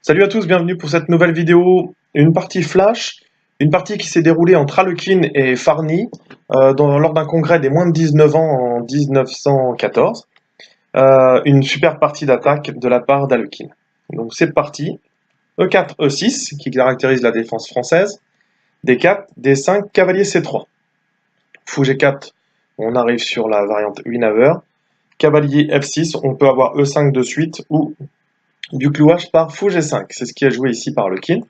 Salut à tous, bienvenue pour cette nouvelle vidéo. Une partie flash, une partie qui s'est déroulée entre Alekhine et Farny lors d'un congrès des moins de 19 ans en 1914. Une super partie d'attaque de la part d'Alekhine. Donc c'est parti. E4, E6 qui caractérise la défense française. D4, D5, cavalier C3. Fou G4, on arrive sur la variante Winawer. Cavalier F6, on peut avoir E5 de suite ou du clouage par fou G5. C'est ce qui est joué ici par Alekhine.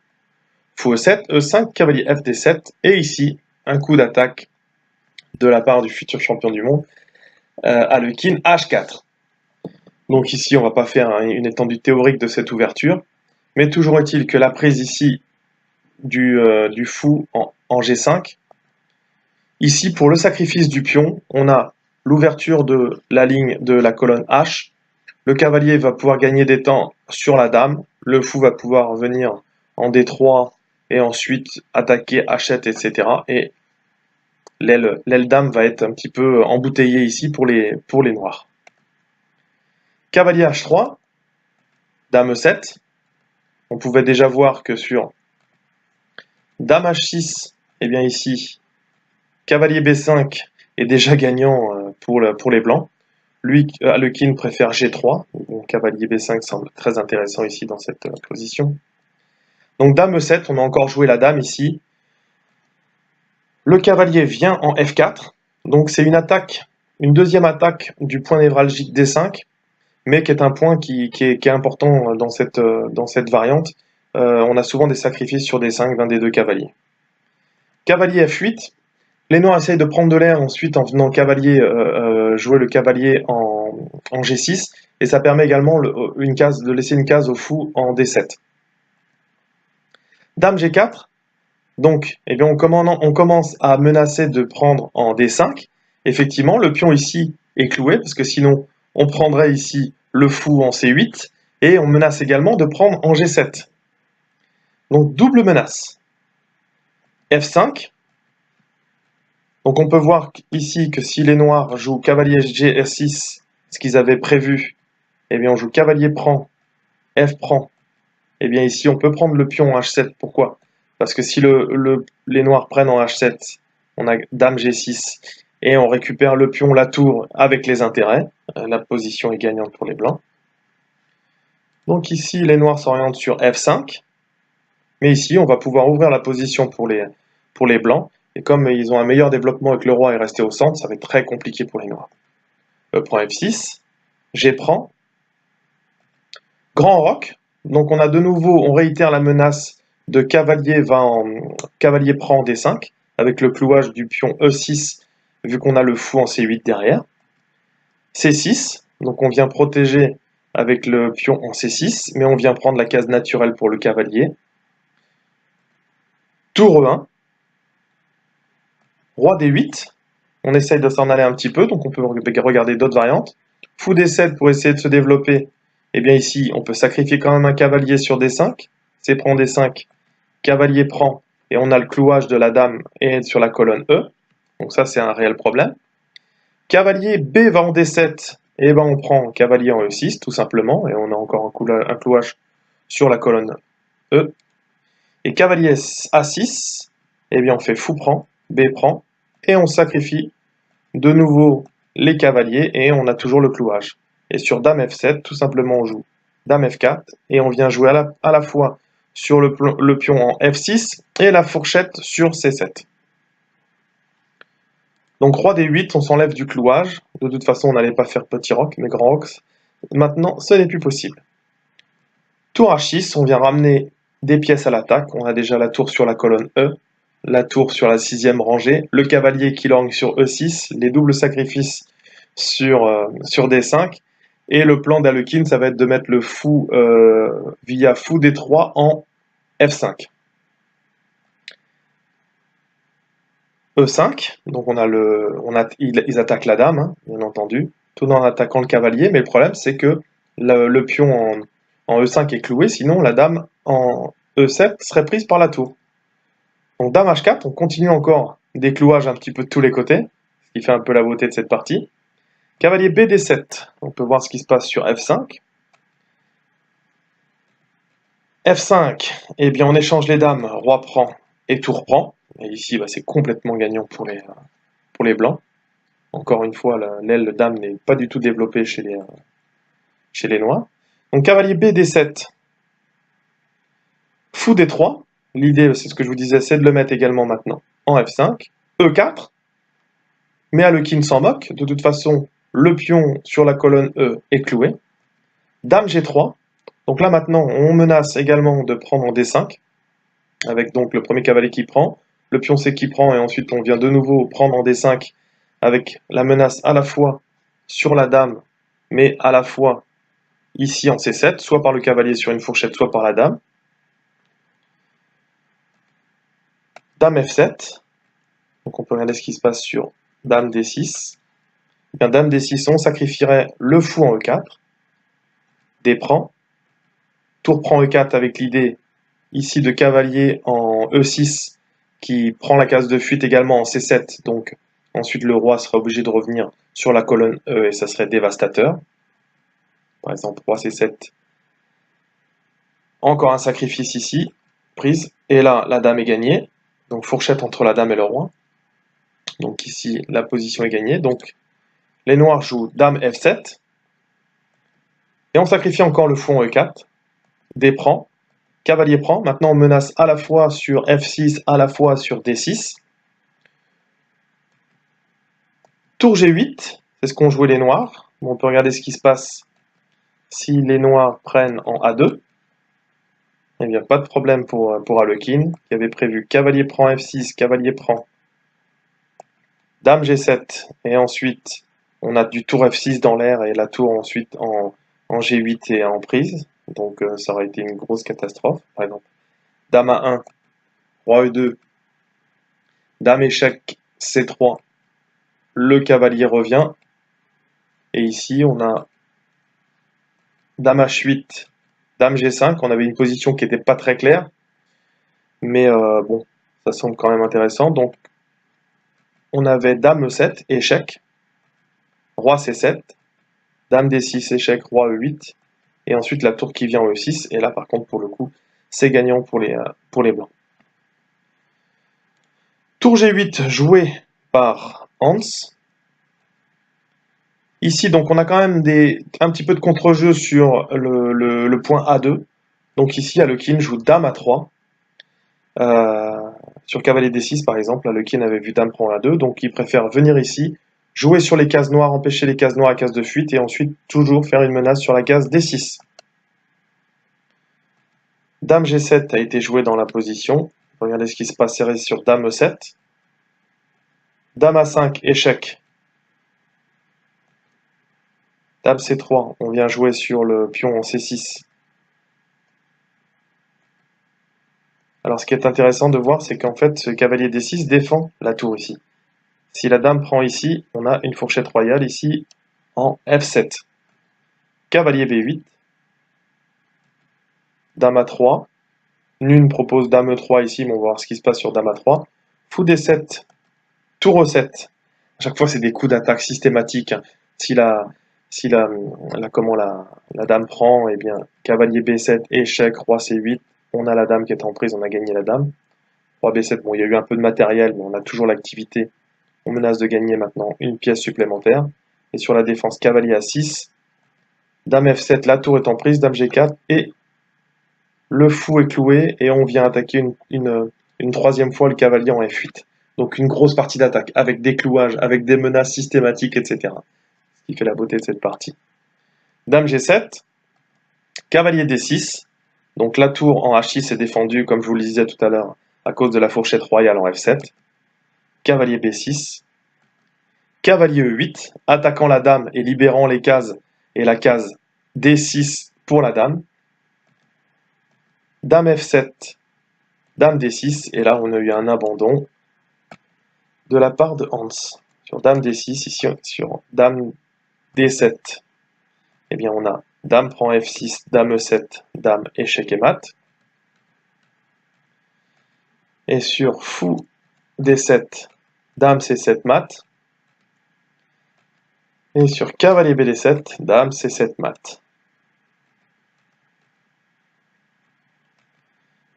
Fou E7, E5, cavalier FD7, et ici, un coup d'attaque de la part du futur champion du monde, Alekhine H4. Donc ici, on ne va pas faire une étendue théorique de cette ouverture, mais toujours est-il que la prise ici du fou en G5, ici, pour le sacrifice du pion, on a l'ouverture de la ligne de la colonne H, le cavalier va pouvoir gagner des temps sur la dame, le fou va pouvoir venir en D3 et ensuite attaquer H7, etc. Et l'aile dame va être un petit peu embouteillée ici pour les noirs. Cavalier H3, dame E7. On pouvait déjà voir que sur dame H6, et bien ici, cavalier B5 est déjà gagnant pour les blancs. Lui, Alekhine préfère G3, donc cavalier B5 semble très intéressant ici dans cette position. Donc dame E7, on a encore joué la dame ici. Le cavalier vient en F4, donc c'est une attaque, une deuxième attaque du point névralgique D5, mais qui est un point qui est important dans cette variante. On a souvent des sacrifices sur D5 d'un des deux cavaliers. Cavalier F8, les noirs essayent de prendre de l'air ensuite en venant jouer le cavalier en G6, et ça permet également de laisser une case au fou en D7. Dame G4, donc eh bien, on commence à menacer de prendre en D5. Effectivement, le pion ici est cloué, parce que sinon on prendrait ici le fou en C8, et on menace également de prendre en G7. Donc double menace. F5. Donc on peut voir ici que si les noirs jouent cavalier G6, ce qu'ils avaient prévu, eh bien on joue cavalier prend, F prend. Eh bien ici on peut prendre le pion en H7. Pourquoi? Parce que si les noirs prennent en H7, on a dame G6 et on récupère le pion, la tour avec les intérêts. La position est gagnante pour les blancs. Donc ici les noirs s'orientent sur F5. Mais ici on va pouvoir ouvrir la position pour les blancs. Et comme ils ont un meilleur développement et que le roi est resté au centre, ça va être très compliqué pour les noirs. E prend F6, G prend. Grand roc. Donc on a de nouveau, on réitère la menace de cavalier prend D5, avec le clouage du pion E6, vu qu'on a le fou en C8 derrière. C6, donc on vient protéger avec le pion en C6, mais on vient prendre la case naturelle pour le cavalier. Tour E1. Roi D8, on essaye de s'en aller un petit peu, donc on peut regarder d'autres variantes. Fou D7 pour essayer de se développer. Et bien ici, on peut sacrifier quand même un cavalier sur D5. C prend D5, cavalier prend, et on a le clouage de la dame et sur la colonne E. Donc ça, c'est un réel problème. Cavalier B va en D7, et ben on prend cavalier en E6, tout simplement, et on a encore un clouage sur la colonne E. Et cavalier A6, et bien on fait fou prend, B prend, et on sacrifie de nouveau les cavaliers, et on a toujours le clouage. Et sur dame F7, tout simplement on joue dame F4, et on vient jouer à la fois sur le pion en F6 et la fourchette sur C7. Donc roi D8, on s'enlève du clouage. De toute façon, on n'allait pas faire petit roc, mais grand roc. Maintenant, ce n'est plus possible. Tour H6, on vient ramener des pièces à l'attaque. On a déjà la tour sur la colonne E, la tour sur la 6e rangée, le cavalier qui lorgne sur E6, les doubles sacrifices sur D5, et le plan d'Alekhine, ça va être de mettre le fou via fou D3 en F5. E5, donc ils attaquent la dame, hein, bien entendu, tout en attaquant le cavalier, mais le problème c'est que le pion en E5 est cloué, sinon la dame en E7 serait prise par la tour. Donc dame H4, on continue encore des clouages un petit peu de tous les côtés, ce qui fait un peu la beauté de cette partie. Cavalier BD7, on peut voir ce qui se passe sur F5. F5, eh bien on échange les dames, roi prend et tour prend. Et ici, bah, c'est complètement gagnant pour les blancs. Encore une fois, l'aile dame n'est pas du tout développée chez les noirs. Donc cavalier B, D7, fou D3. L'idée, c'est ce que je vous disais, c'est de le mettre également maintenant en F5. E4, mais Alekhine s'en moque. De toute façon, le pion sur la colonne E est cloué. Dame G3. Donc là maintenant, on menace également de prendre en D5, avec donc le premier cavalier qui prend, le pion C qui prend, et ensuite on vient de nouveau prendre en D5, avec la menace à la fois sur la dame, mais à la fois ici en C7, soit par le cavalier sur une fourchette, soit par la dame. Dame F7, donc on peut regarder ce qui se passe sur Dame D6. Bien, Dame D6, on sacrifierait le fou en E4, D prend, tour prend E4 avec l'idée ici de cavalier en E6 qui prend la case de fuite également en C7, donc ensuite le roi sera obligé de revenir sur la colonne E et ça serait dévastateur. Par exemple, roi C7, encore un sacrifice ici, prise, et là la dame est gagnée, donc fourchette entre la dame et le roi. Donc ici la position est gagnée, donc les noirs jouent dame F7, et on sacrifie encore le fou en E4, D prend, cavalier prend, maintenant on menace à la fois sur F6, à la fois sur D6. Tour G8, c'est ce qu'ont joué les noirs. Bon, on peut regarder ce qui se passe si les noirs prennent en A2. Eh bien, pas de problème pour Alekhine, qui avait prévu cavalier prend F6, cavalier prend, dame G7, et ensuite on a du tour F6 dans l'air et la tour ensuite en G8 et en prise. Donc ça aurait été une grosse catastrophe. Par exemple, dame A1, roi E2, dame échec C3, le cavalier revient. Et ici, on a dame H8, dame G5. On avait une position qui n'était pas très claire. Mais bon, ça semble quand même intéressant. Donc, on avait dame E7, échec. Roi C7. Dame D6, échec, roi E8. Et ensuite, la tour qui vient en E6. Et là, par contre, pour le coup, c'est gagnant pour les blancs. Tour G8 joué par Hans. Ici, donc, on a quand même un petit peu de contre-jeu sur le point A2. Donc ici, Alekhine joue dame A3. Sur cavalier D6, par exemple, Alekhine avait vu dame prend A2. Donc il préfère venir ici, jouer sur les cases noires, empêcher les cases noires à case de fuite, et ensuite toujours faire une menace sur la case D6. Dame G7 a été jouée dans la position. Regardez ce qui se passe serré sur dame E7. Dame A5, échec. Dame C3, on vient jouer sur le pion en C6. Alors ce qui est intéressant de voir, c'est qu'en fait, ce cavalier D6 défend la tour ici. Si la dame prend ici, on a une fourchette royale ici en F7. Cavalier B8. Dame A3. Nune propose dame E3 ici, mais on va voir ce qui se passe sur dame A3. Fou D7. Tour E7. À chaque fois, c'est des coups d'attaque systématiques. Si la dame prend, eh bien, cavalier B7, échec, roi C8. On a la dame qui est en prise, on a gagné la dame. Roi B7, bon, il y a eu un peu de matériel, mais on a toujours l'activité. On menace de gagner maintenant une pièce supplémentaire. Et sur la défense, cavalier A6. Dame F7, la tour est en prise, dame G4, et le fou est cloué, et on vient attaquer une troisième fois le cavalier en F8. Donc une grosse partie d'attaque, avec des clouages, avec des menaces systématiques, etc. Ce qui fait la beauté de cette partie. Dame G7, cavalier D6, donc la tour en H6 est défendue, comme je vous le disais tout à l'heure, à cause de la fourchette royale en F7. Cavalier B6, cavalier E8, attaquant la dame et libérant les cases, et la case D6 pour la dame. Dame F7, dame D6, et là on a eu un abandon de la part de Hans. Sur dame D6, ici sur dame D7, eh bien on a dame prend F6, dame E7, dame échec et mat. Et sur fou D7, dame C7 mat. Et sur cavalier BD7, dame C7 mat.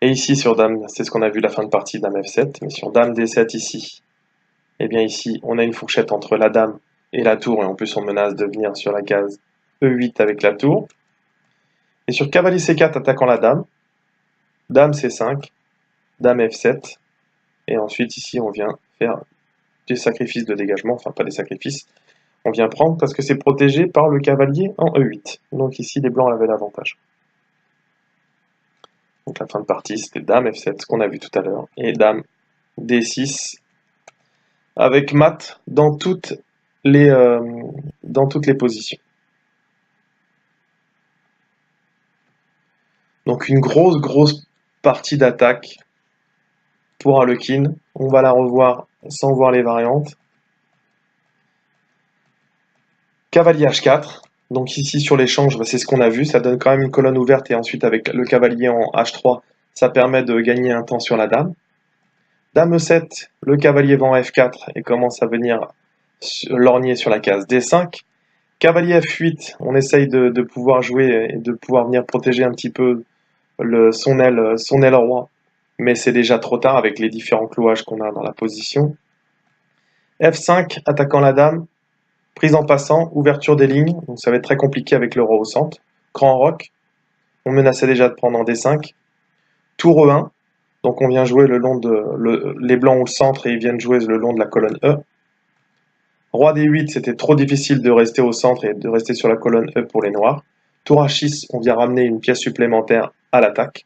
Et ici sur Dame, c'est ce qu'on a vu la fin de partie, Dame F7, mais sur Dame D7 ici, et bien ici, on a une fourchette entre la Dame et la tour, et en plus on menace de venir sur la case E8 avec la tour. Et sur Cavalier C4 attaquant la Dame, Dame C5, Dame F7, et ensuite ici on vient faire des sacrifices de dégagement, enfin pas des sacrifices, on vient prendre parce que c'est protégé par le cavalier en E8. Donc ici les blancs avaient l'avantage. Donc la fin de partie c'était Dame F7, ce qu'on a vu tout à l'heure, et Dame D6, avec mat dans toutes les positions. Donc une grosse partie d'attaque pour Harlequin. On va la revoir sans voir les variantes. Cavalier H4. Donc ici sur l'échange, c'est ce qu'on a vu. Ça donne quand même une colonne ouverte et ensuite avec le cavalier en H3, ça permet de gagner un temps sur la dame. Dame E7, le cavalier va en F4 et commence à venir lorgner sur la case D5. Cavalier F8, on essaye de pouvoir jouer et de pouvoir venir protéger un petit peu son aile roi, mais c'est déjà trop tard avec les différents clouages qu'on a dans la position. F5, attaquant la dame, prise en passant, ouverture des lignes, donc ça va être très compliqué avec le roi au centre. Grand roc, on menaçait déjà de prendre en D5. Tour E1, donc on vient jouer le long les blancs au centre et ils viennent jouer le long de la colonne E. Roi D8, c'était trop difficile de rester au centre et de rester sur la colonne E pour les noirs. Tour H6, on vient ramener une pièce supplémentaire à l'attaque.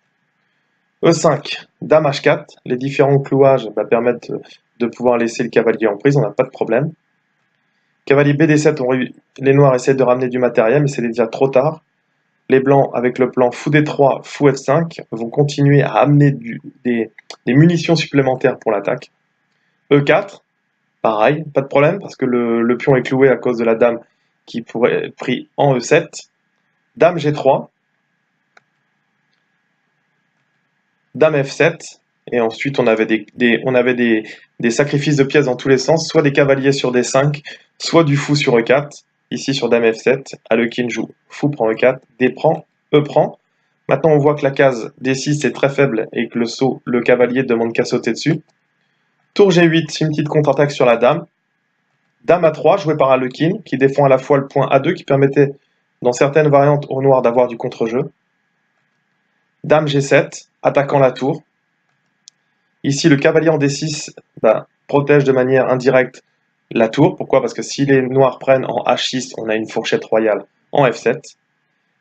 E5, Dame H4, les différents clouages permettent de pouvoir laisser le cavalier en prise, on n'a pas de problème. Cavalier BD7, les noirs essaient de ramener du matériel, mais c'est déjà trop tard. Les blancs, avec le plan Fou D3, Fou F5, vont continuer à amener des munitions supplémentaires pour l'attaque. E4, pareil, pas de problème, parce que le pion est cloué à cause de la dame qui pourrait être pris en E7. Dame G3, Dame F7, et ensuite on avait des sacrifices de pièces dans tous les sens, soit des cavaliers sur D5, soit du fou sur E4. Ici sur Dame F7, Harlequin joue fou prend E4, D prend, E prend. Maintenant on voit que la case D6 est très faible et que le cavalier demande qu'à sauter dessus. Tour G8, une petite contre-attaque sur la dame. Dame A3, jouée par Harlequin, qui défend à la fois le point A2 qui permettait dans certaines variantes au noir d'avoir du contre-jeu. Dame G7, attaquant la tour. Ici, le cavalier en D6 protège de manière indirecte la tour. Pourquoi? Parce que si les noirs prennent en H6, on a une fourchette royale en F7.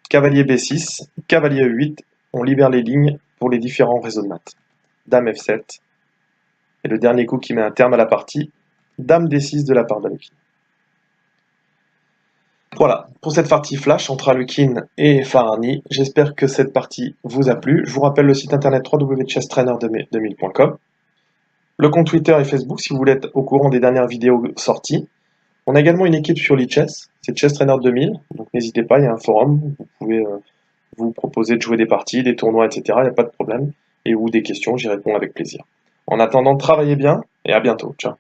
Cavalier B6, cavalier E8, on libère les lignes pour les différents réseaux de maths. Dame F7. Et le dernier coup qui met un terme à la partie, Dame D6 de la part d'Harlequin. Voilà, pour cette partie flash entre Harlequin et Farhani, j'espère que cette partie vous a plu. Je vous rappelle le site internet www.chesstrainer2000.com, le compte Twitter et Facebook si vous voulez être au courant des dernières vidéos sorties. On a également une équipe sur l'eChess, c'est ChessTrainer2000, donc n'hésitez pas, il y a un forum, vous pouvez vous proposer de jouer des parties, des tournois, etc., il n'y a pas de problème, et ou des questions, j'y réponds avec plaisir. En attendant, travaillez bien, et à bientôt, ciao.